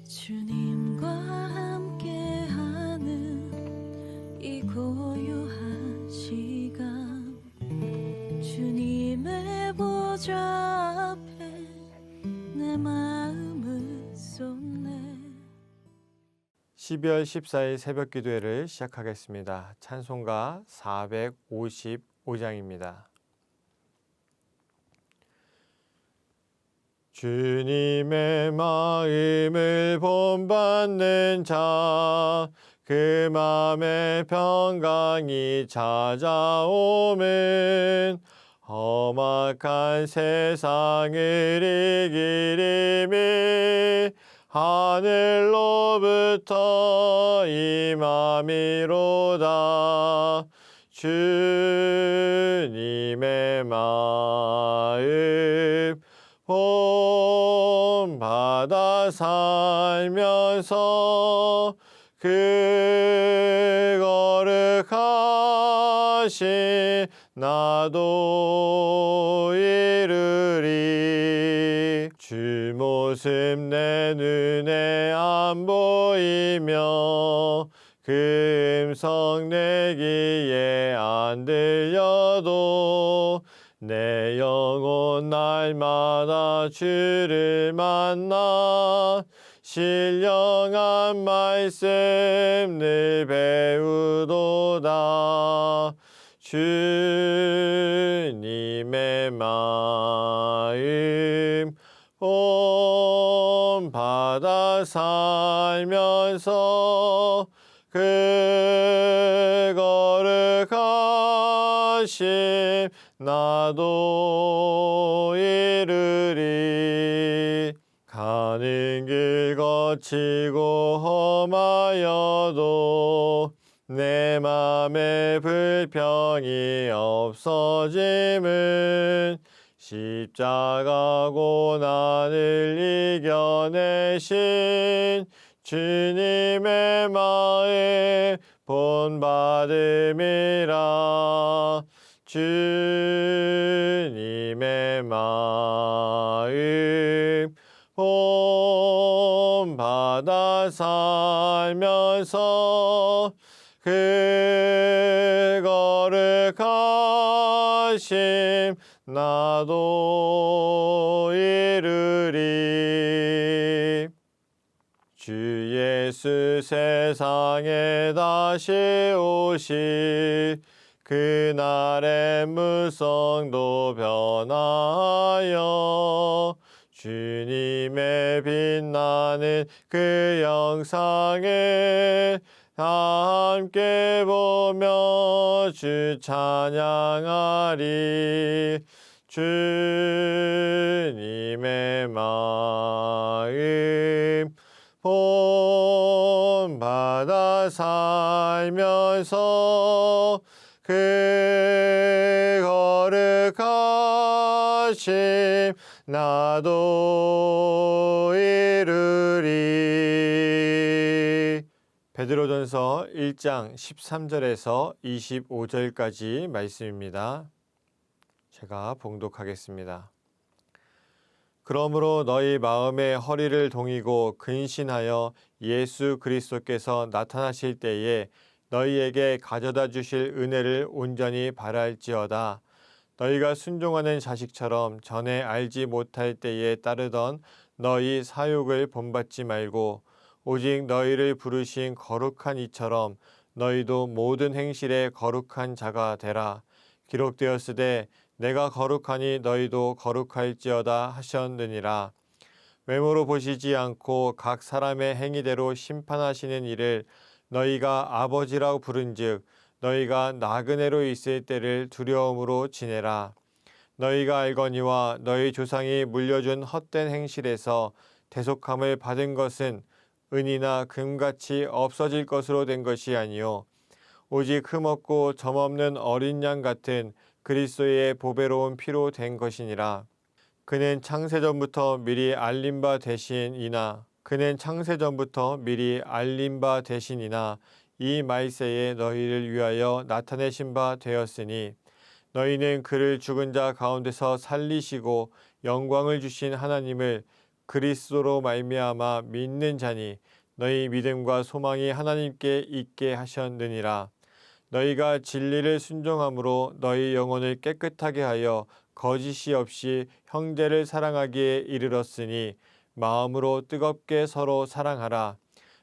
주님과 함께하는 이 고요한 시간, 주님의 보좌 앞에 내 마음을 쏟네. 12월 14일 새벽 기도회를 시작하겠습니다. 찬송가 455장입니다. 주님의 마음을 본받는 자, 그 마음의 평강이 찾아오면 험악한 세상을 이기리니 하늘로부터 임함이로다. 주님의 마음 본받아 살면서 그 거룩하신 나도 이르리. 주 모습 내 눈에 안 보이며 그 음성 내 귀에 안 들려도 내 영혼 날마다 주를 만나 신령한 말씀 늘 배우도다. 주님의 마음 본받아 살면서 그 거룩하심 나도 이르리. 가는 길 거치고 험하여도 내 맘에 불평이 없어짐은 십자가 고난을 이겨내신 주님의 마음 본받음이라. 주님의 마음 본받아 살면서 그 거룩하심 나도 이르리. 주 예수 세상에 다시 오실 그날의 무성도 변하여 주님의 빛나는 그 영상을 함께 보며 주 찬양하리. 주님의 마음 본받아 살면서 그 거룩하심 나도 이르리. 베드로전서 1장 13절에서 25절까지 말씀입니다. 제가 봉독하겠습니다. 그러므로 너희 마음의 허리를 동이고 근신하여 예수 그리스도께서 나타나실 때에 너희에게 가져다 주실 은혜를 온전히 바랄지어다. 너희가 순종하는 자식처럼 전에 알지 못할 때에 따르던 너희 사욕을 본받지 말고 오직 너희를 부르신 거룩한 이처럼 너희도 모든 행실에 거룩한 자가 되라. 기록되었으되 내가 거룩하니 너희도 거룩할지어다 하셨느니라. 외모로 보시지 않고 각 사람의 행위대로 심판하시는 이를 너희가 아버지라고 부른즉 너희가 나그네로 있을 때를 두려움으로 지내라. 너희가 알거니와 너희 조상이 물려준 헛된 행실에서 대속함을 받은 것은 은이나 금같이 없어질 것으로 된 것이 아니요 오직 흠없고 점없는 어린 양 같은 그리스도의 보배로운 피로 된 것이니라. 그는 창세전부터 미리 알린 바 되신이나 이 말세에 너희를 위하여 나타내신 바 되었으니 너희는 그를 죽은 자 가운데서 살리시고 영광을 주신 하나님을 그리스도로 말미암아 믿는 자니 너희 믿음과 소망이 하나님께 있게 하셨느니라. 너희가 진리를 순종함으로 너희 영혼을 깨끗하게 하여 거짓이 없이 형제를 사랑하기에 이르렀으니 마음으로 뜨겁게 서로 사랑하라.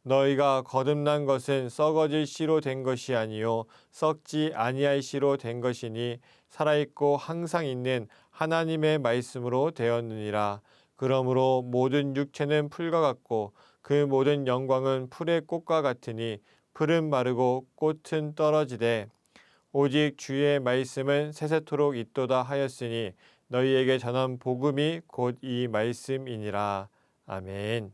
너희가 거듭난 것은 썩어질 씨로 된 것이 아니요 썩지 아니할 씨로 된 것이니 살아있고 항상 있는 하나님의 말씀으로 되었느니라. 그러므로 모든 육체는 풀과 같고 그 모든 영광은 풀의 꽃과 같으니 풀은 마르고 꽃은 떨어지되 오직 주의 말씀은 세세토록 있도다 하였으니 너희에게 전한 복음이 곧 이 말씀이니라. 아멘.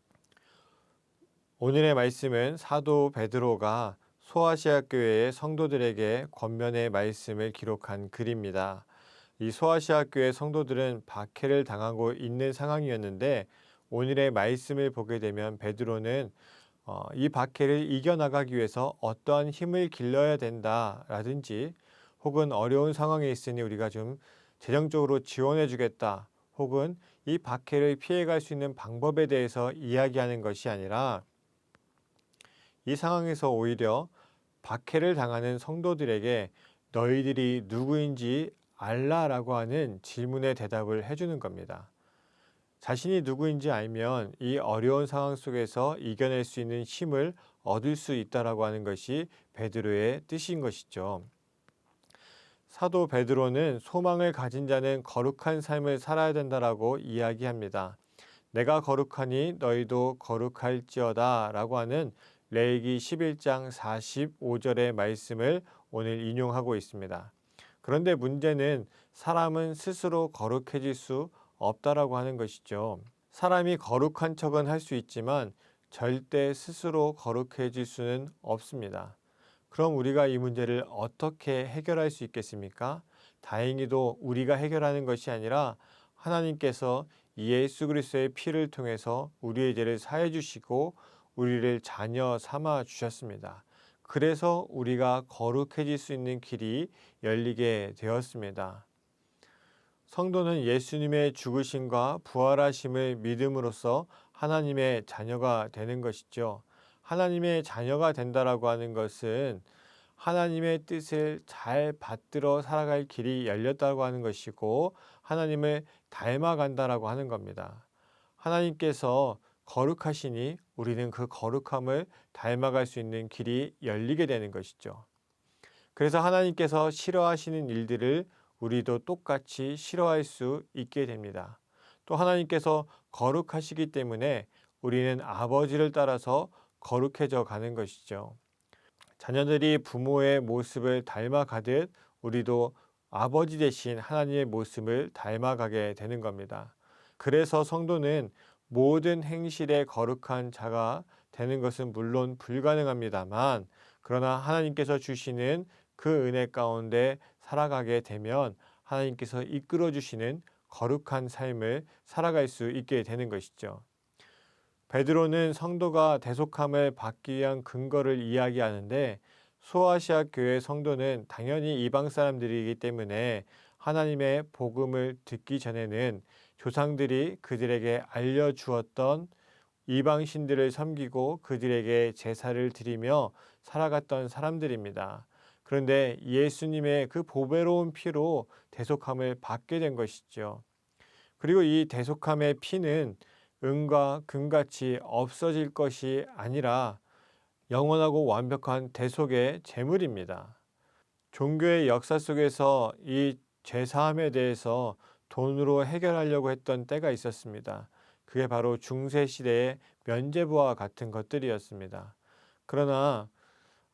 오늘의 말씀은 사도 베드로가 소아시아 교회의 성도들에게 권면의 말씀을 기록한 글입니다. 이 소아시아 교회 성도들은 박해를 당하고 있는 상황이었는데 오늘의 말씀을 보게 되면 베드로는 이 박해를 이겨나가기 위해서 어떠한 힘을 길러야 된다라든지 혹은 어려운 상황에 있으니 우리가 좀 재정적으로 지원해 주겠다 혹은 이 박해를 피해갈 수 있는 방법에 대해서 이야기하는 것이 아니라 이 상황에서 오히려 박해를 당하는 성도들에게 너희들이 누구인지 알라라고 하는 질문에 대답을 해주는 겁니다. 자신이 누구인지 알면 이 어려운 상황 속에서 이겨낼 수 있는 힘을 얻을 수 있다라고 하는 것이 베드로의 뜻인 것이죠. 사도 베드로는 소망을 가진 자는 거룩한 삶을 살아야 된다라고 이야기합니다. 내가 거룩하니 너희도 거룩할지어다 라고 하는 레위기 11장 45절의 말씀을 오늘 인용하고 있습니다. 그런데 문제는 사람은 스스로 거룩해질 수 없다라고 하는 것이죠. 사람이 거룩한 척은 할 수 있지만 절대 스스로 거룩해질 수는 없습니다. 그럼 우리가 이 문제를 어떻게 해결할 수 있겠습니까? 다행히도 우리가 해결하는 것이 아니라 하나님께서 예수 그리스도의 피를 통해서 우리의 죄를 사해 주시고 우리를 자녀 삼아 주셨습니다. 그래서 우리가 거룩해질 수 있는 길이 열리게 되었습니다. 성도는 예수님의 죽으심과 부활하심을 믿음으로써 하나님의 자녀가 되는 것이죠. 하나님의 자녀가 된다라고 하는 것은 하나님의 뜻을 잘 받들어 살아갈 길이 열렸다고 하는 것이고 하나님을 닮아간다라고 하는 겁니다. 하나님께서 거룩하시니 우리는 그 거룩함을 닮아갈 수 있는 길이 열리게 되는 것이죠. 그래서 하나님께서 싫어하시는 일들을 우리도 똑같이 싫어할 수 있게 됩니다. 또 하나님께서 거룩하시기 때문에 우리는 아버지를 따라서 거룩해져 가는 것이죠. 자녀들이 부모의 모습을 닮아가듯 우리도 아버지 되신 하나님의 모습을 닮아가게 되는 겁니다. 그래서 성도는 모든 행실에 거룩한 자가 되는 것은 물론 불가능합니다만 그러나 하나님께서 주시는 그 은혜 가운데 살아가게 되면 하나님께서 이끌어 주시는 거룩한 삶을 살아갈 수 있게 되는 것이죠. 베드로는 성도가 대속함을 받기 위한 근거를 이야기하는데 소아시아 교회 성도는 당연히 이방 사람들이기 때문에 하나님의 복음을 듣기 전에는 조상들이 그들에게 알려주었던 이방 신들을 섬기고 그들에게 제사를 드리며 살아갔던 사람들입니다. 그런데 예수님의 그 보배로운 피로 대속함을 받게 된 것이죠. 그리고 이 대속함의 피는 은과 금같이 없어질 것이 아니라 영원하고 완벽한 대속의 제물입니다. 종교의 역사 속에서 이 죄사함에 대해서 돈으로 해결하려고 했던 때가 있었습니다. 그게 바로 중세시대의 면죄부와 같은 것들이었습니다. 그러나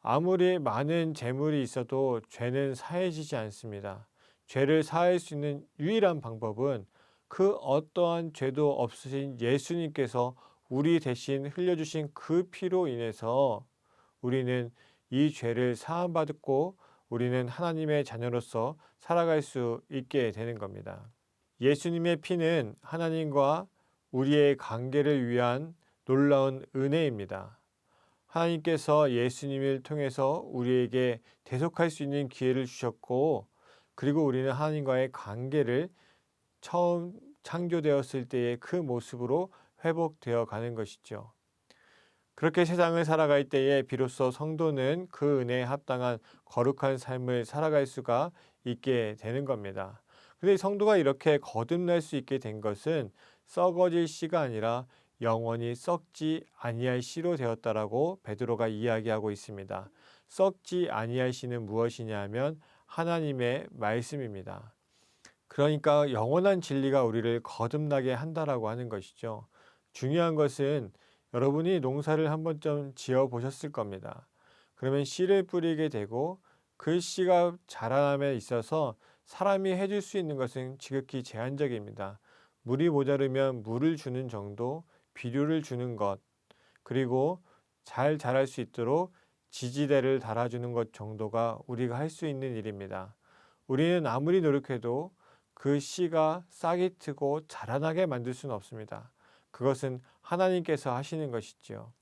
아무리 많은 재물이 있어도 죄는 사해지지 않습니다. 죄를 사할 수 있는 유일한 방법은 그 어떠한 죄도 없으신 예수님께서 우리 대신 흘려주신 그 피로 인해서 우리는 이 죄를 사함받고 우리는 하나님의 자녀로서 살아갈 수 있게 되는 겁니다. 예수님의 피는 하나님과 우리의 관계를 위한 놀라운 은혜입니다. 하나님께서 예수님을 통해서 우리에게 대속할 수 있는 기회를 주셨고 그리고 우리는 하나님과의 관계를 처음 창조되었을 때의 그 모습으로 회복되어 가는 것이죠. 그렇게 세상을 살아갈 때에 비로소 성도는 그 은혜에 합당한 거룩한 삶을 살아갈 수가 있게 되는 겁니다. 근데 성도가 이렇게 거듭날 수 있게 된 것은 썩어질 씨가 아니라 영원히 썩지 아니할 씨로 되었다라고 베드로가 이야기하고 있습니다. 썩지 아니할 씨는 무엇이냐 하면 하나님의 말씀입니다. 그러니까 영원한 진리가 우리를 거듭나게 한다라고 하는 것이죠. 중요한 것은 여러분이 농사를 한 번쯤 지어 보셨을 겁니다. 그러면 씨를 뿌리게 되고 그 씨가 자라남에 있어서 사람이 해줄 수 있는 것은 지극히 제한적입니다. 물이 모자르면 물을 주는 정도, 비료를 주는 것, 그리고 잘 자랄 수 있도록 지지대를 달아주는 것 정도가 우리가 할 수 있는 일입니다. 우리는 아무리 노력해도 그 씨가 싹이 트고 자라나게 만들 수는 없습니다. 그것은 하나님께서 하시는 것이지요.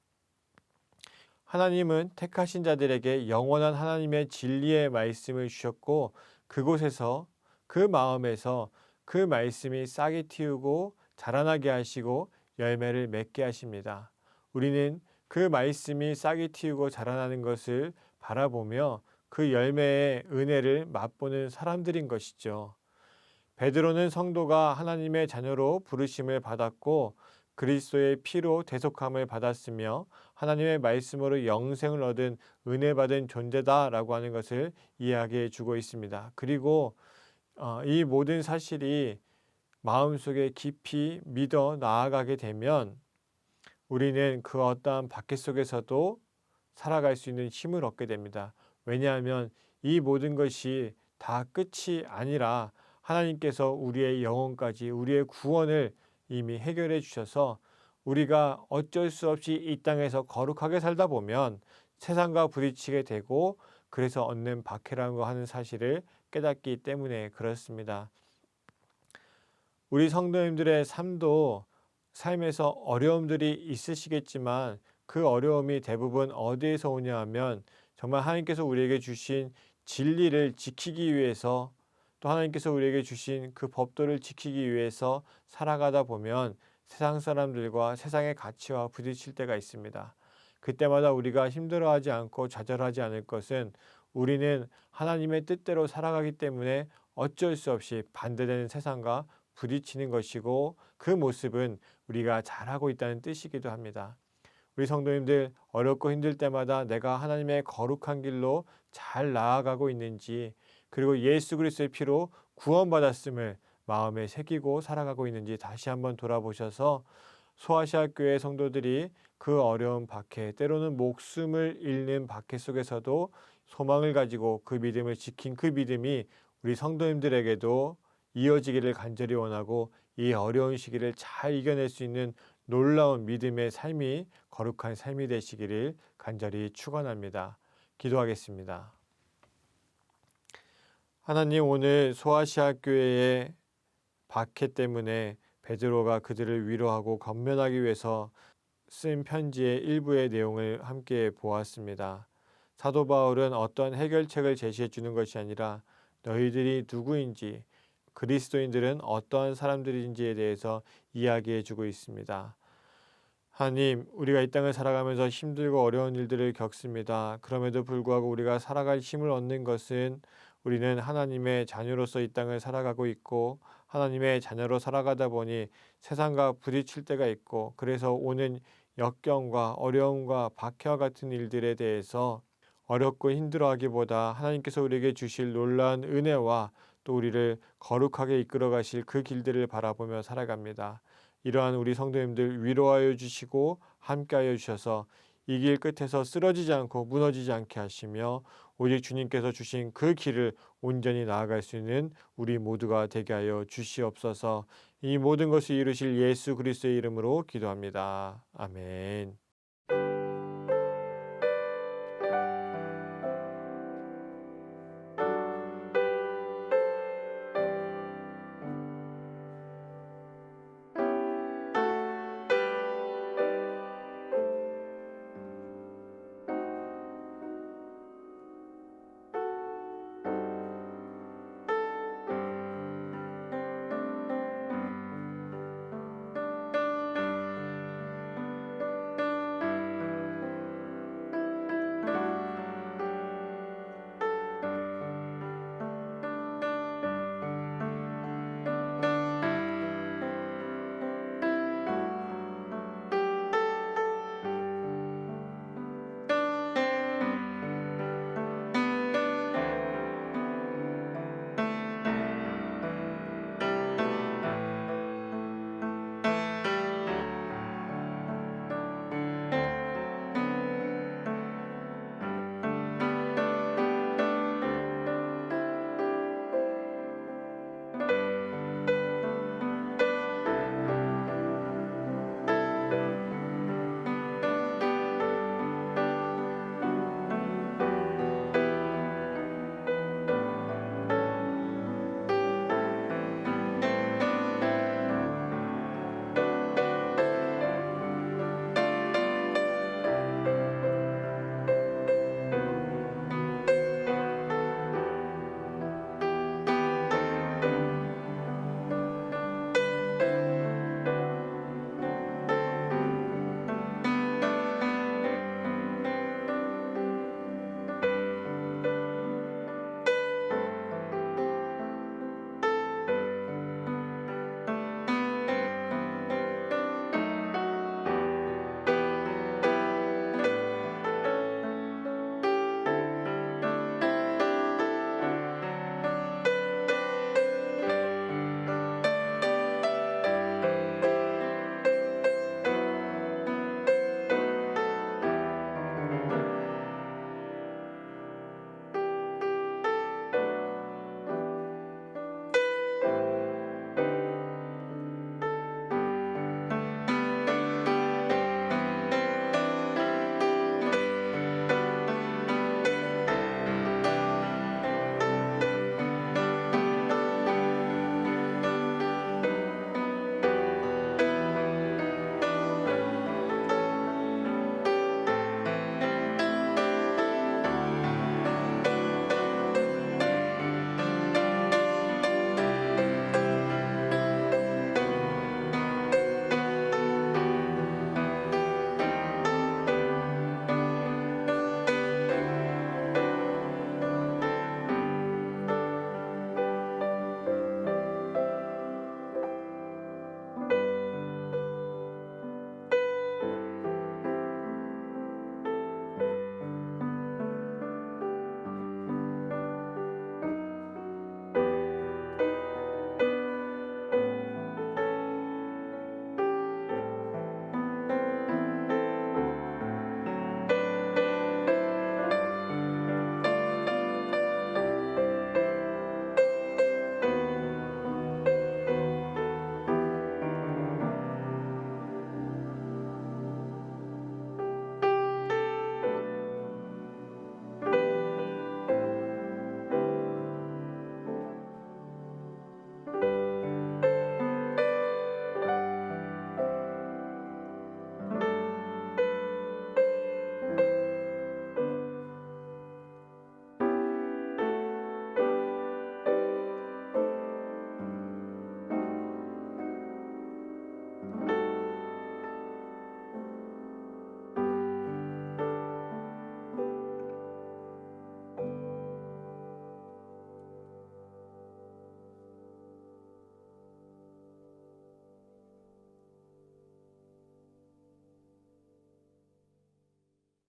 하나님은 택하신 자들에게 영원한 하나님의 진리의 말씀을 주셨고 그곳에서 그 마음에서 그 말씀이 싹이 틔우고 자라나게 하시고 열매를 맺게 하십니다. 우리는 그 말씀이 싹이 틔우고 자라나는 것을 바라보며 그 열매의 은혜를 맛보는 사람들인 것이죠. 베드로는 성도가 하나님의 자녀로 부르심을 받았고 그리스도의 피로 대속함을 받았으며 하나님의 말씀으로 영생을 얻은 은혜 받은 존재다라고 하는 것을 이야기해 주고 있습니다. 그리고 이 모든 사실이 마음속에 깊이 믿어 나아가게 되면 우리는 그 어떠한 박해 속에서도 살아갈 수 있는 힘을 얻게 됩니다. 왜냐하면 이 모든 것이 다 끝이 아니라 하나님께서 우리의 영혼까지 우리의 구원을 이미 해결해 주셔서 우리가 어쩔 수 없이 이 땅에서 거룩하게 살다 보면 세상과 부딪히게 되고 그래서 얻는 박해라고 하는 사실을 깨닫기 때문에 그렇습니다. 우리 성도님들의 삶도 삶에서 어려움들이 있으시겠지만 그 어려움이 대부분 어디에서 오냐 하면 정말 하나님께서 우리에게 주신 진리를 지키기 위해서 또 하나님께서 우리에게 주신 그 법도를 지키기 위해서 살아가다 보면 세상 사람들과 세상의 가치와 부딪힐 때가 있습니다. 그때마다 우리가 힘들어하지 않고 좌절하지 않을 것은 우리는 하나님의 뜻대로 살아가기 때문에 어쩔 수 없이 반대되는 세상과 부딪히는 것이고 그 모습은 우리가 잘하고 있다는 뜻이기도 합니다. 우리 성도님들 어렵고 힘들 때마다 내가 하나님의 거룩한 길로 잘 나아가고 있는지 그리고 예수 그리스도의 피로 구원받았음을 마음에 새기고 살아가고 있는지 다시 한번 돌아보셔서 소아시아 교회 성도들이 그 어려운 박해 때로는 목숨을 잃는 박해 속에서도 소망을 가지고 그 믿음을 지킨 그 믿음이 우리 성도님들에게도 이어지기를 간절히 원하고 이 어려운 시기를 잘 이겨낼 수 있는 놀라운 믿음의 삶이 거룩한 삶이 되시기를 간절히 축원합니다. 기도하겠습니다. 하나님 오늘 소아시아 교회의 박해 때문에 베드로가 그들을 위로하고 권면하기 위해서 쓴 편지의 일부의 내용을 함께 보았습니다. 사도 바울은 어떤 해결책을 제시해 주는 것이 아니라 너희들이 누구인지 그리스도인들은 어떠한 사람들인지에 대해서 이야기해 주고 있습니다. 하나님, 우리가 이 땅을 살아가면서 힘들고 어려운 일들을 겪습니다. 그럼에도 불구하고 우리가 살아갈 힘을 얻는 것은 우리는 하나님의 자녀로서 이 땅을 살아가고 있고 하나님의 자녀로 살아가다 보니 세상과 부딪힐 때가 있고 그래서 오는 역경과 어려움과 박해와 같은 일들에 대해서 어렵고 힘들어하기보다 하나님께서 우리에게 주실 놀라운 은혜와 또 우리를 거룩하게 이끌어 가실 그 길들을 바라보며 살아갑니다. 이러한 우리 성도님들 위로하여 주시고 함께하여 주셔서 이 길 끝에서 쓰러지지 않고 무너지지 않게 하시며 오직 주님께서 주신 그 길을 온전히 나아갈 수 있는 우리 모두가 되게 하여 주시옵소서. 이 모든 것을 이루실 예수 그리스도의 이름으로 기도합니다. 아멘.